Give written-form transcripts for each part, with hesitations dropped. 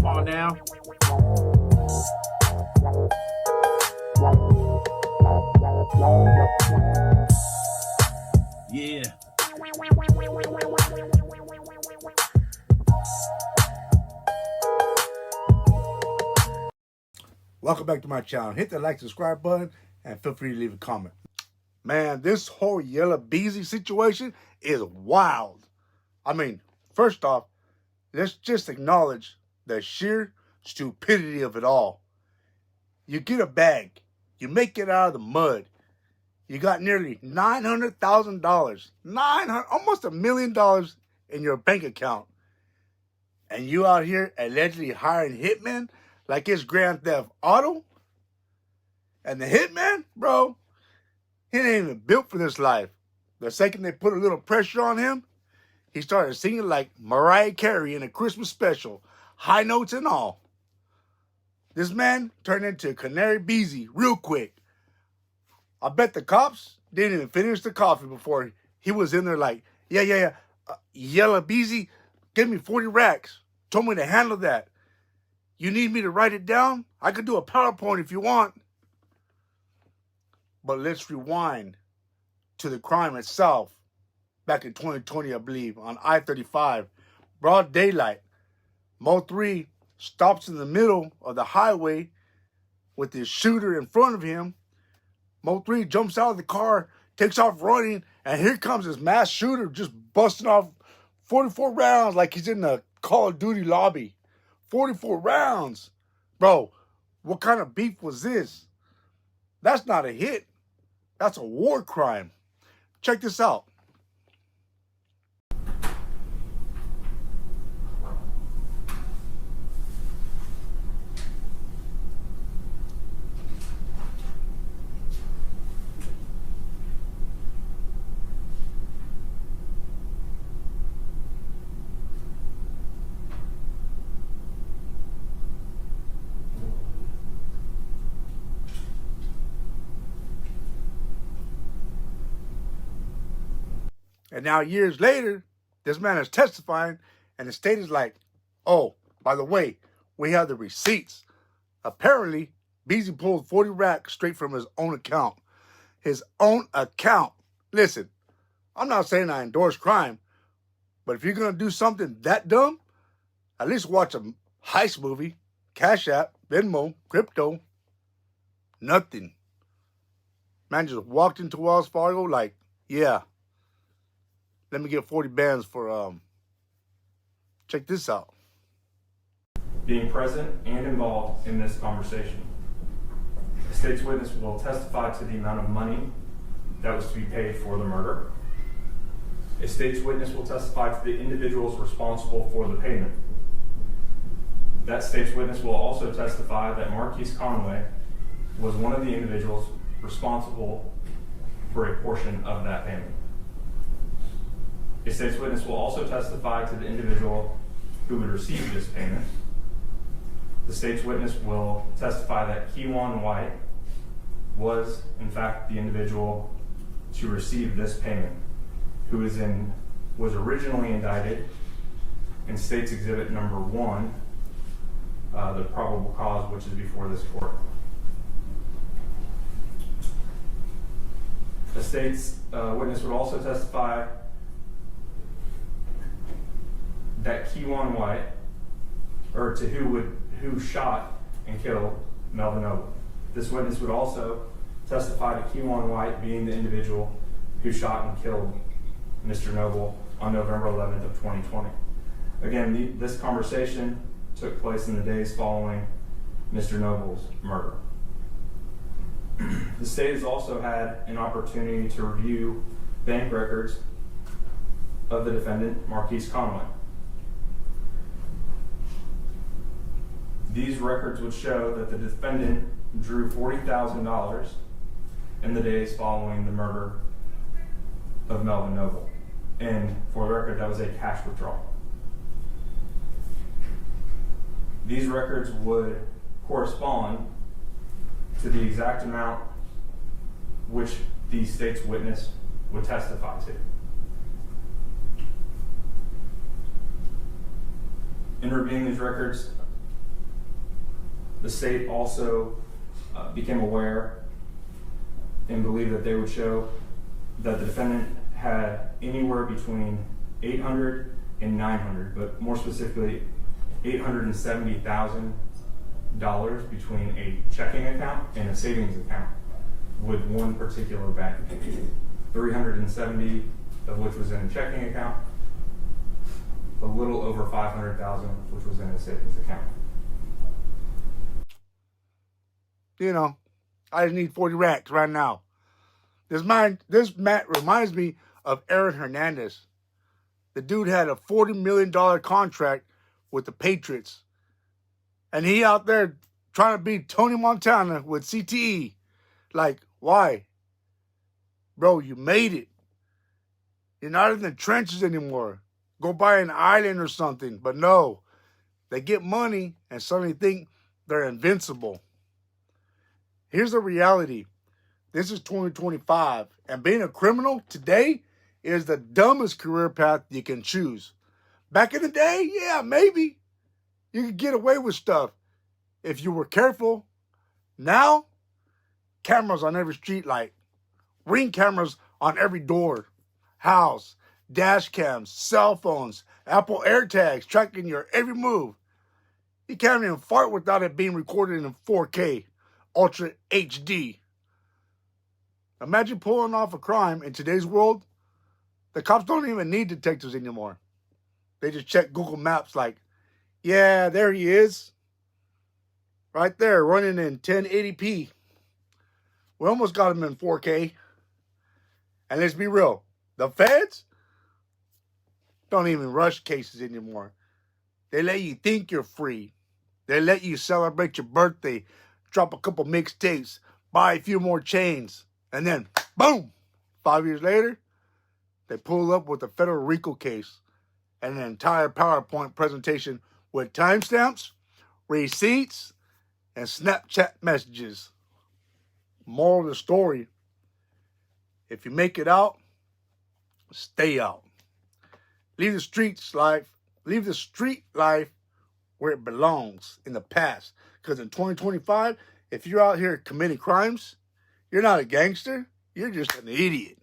Come on now. Yeah. Welcome back to my channel. Hit the like, subscribe button, and feel free to leave a comment. Man, this whole Yella Beezy situation is wild. I mean, first off, let's just acknowledge the sheer stupidity of it all. You get a bag, you make it out of the mud. You got nearly $900,000, almost $1 million in your bank account. And you out here allegedly hiring Hitman like it's Grand Theft Auto? And the Hitman, bro, he ain't even built for this life. The second they put a little pressure on him, he started singing like Mariah Carey in a Christmas special, high notes and all. This man turned into Canary Beezy real quick. I bet the cops didn't even finish the coffee before he was in there like, yeah. Yella Beezy, give me 40 racks. Told me to handle that. You need me to write it down? I could do a PowerPoint if you want. But let's rewind to the crime itself. Back in 2020, I believe, on I-35, broad daylight. Mo 3 stops in the middle of the highway with his shooter in front of him. Mo 3 jumps out of the car, takes off running, and here comes this mass shooter just busting off 44 rounds like he's in the Call of Duty lobby. 44 rounds. Bro, what kind of beef was this? That's not a hit. That's a war crime. Check this out. And now years later, this man is testifying, and the state is like, oh, by the way, we have the receipts. Apparently, Beezy pulled 40 racks straight from his own account. His own account. Listen, I'm not saying I endorse crime, but if you're going to do something that dumb, at least watch a heist movie, Cash App, Venmo, crypto. Nothing. Man just walked into Wells Fargo like, yeah, let me get 40 bands for, check this out. Being present and involved in this conversation. The state's witness will testify to the amount of money that was to be paid for the murder. A state's witness will testify to the individuals responsible for the payment. That state's witness will also testify that Marquise Conway was one of the individuals responsible for a portion of that payment. A state's witness will also testify to the individual who would receive this payment. The state's witness will testify that Keywan White was, in fact, the individual to receive this payment, who was originally indicted in State's Exhibit Number 1, the probable cause, which is before this court. The state's witness would also testify that Keywan White, or to who shot and killed Melvin Noble. This witness would also testify to Keywan White being the individual who shot and killed Mr. Noble on November 11th of 2020. Again, this conversation took place in the days following Mr. Noble's murder. The state has also had an opportunity to review bank records of the defendant, Marquise Conway. These records would show that the defendant drew $40,000 in the days following the murder of Melvin Noble. And for the record, that was a cash withdrawal. These records would correspond to the exact amount which the state's witness would testify to. In reviewing these records, The state also became aware and believed that they would show that the defendant had anywhere between $800 and $900, but more specifically, $870,000 between a checking account and a savings account with one particular bank. 370 of which was in a checking account, a little over 500,000 which was in a savings account. You know, I just need 40 racks right now. This Matt reminds me of Aaron Hernandez. The dude had a $40 million contract with the Patriots. And he out there trying to beat Tony Montana with CTE. Like, why? Bro, you made it. You're not in the trenches anymore. Go buy an island or something. But no, they get money and suddenly think they're invincible. Here's the reality. This is 2025. And being a criminal today is the dumbest career path you can choose. Back in the day, yeah, maybe. You could get away with stuff if you were careful. Now, cameras on every street light. Ring cameras on every door. House. Dash cams. Cell phones. Apple AirTags tracking your every move. You can't even fart without it being recorded in 4K. Ultra HD. Imagine pulling off a crime in today's world. The cops don't even need detectives anymore. They just check Google Maps like, yeah, there he is. Right there, running in 1080p. We almost got him in 4K. And let's be real, the feds don't even rush cases anymore. They let you think you're free. They let you celebrate your birthday, drop a couple mixtapes, buy a few more chains, and then, boom, 5 years later, they pull up with a federal RICO case and an entire PowerPoint presentation with timestamps, receipts, and Snapchat messages. Moral of the story, if you make it out, stay out. Leave the street life where it belongs, in the past. Because in 2025, if you're out here committing crimes, you're not a gangster, you're just an idiot.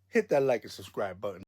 Hit that like and subscribe button.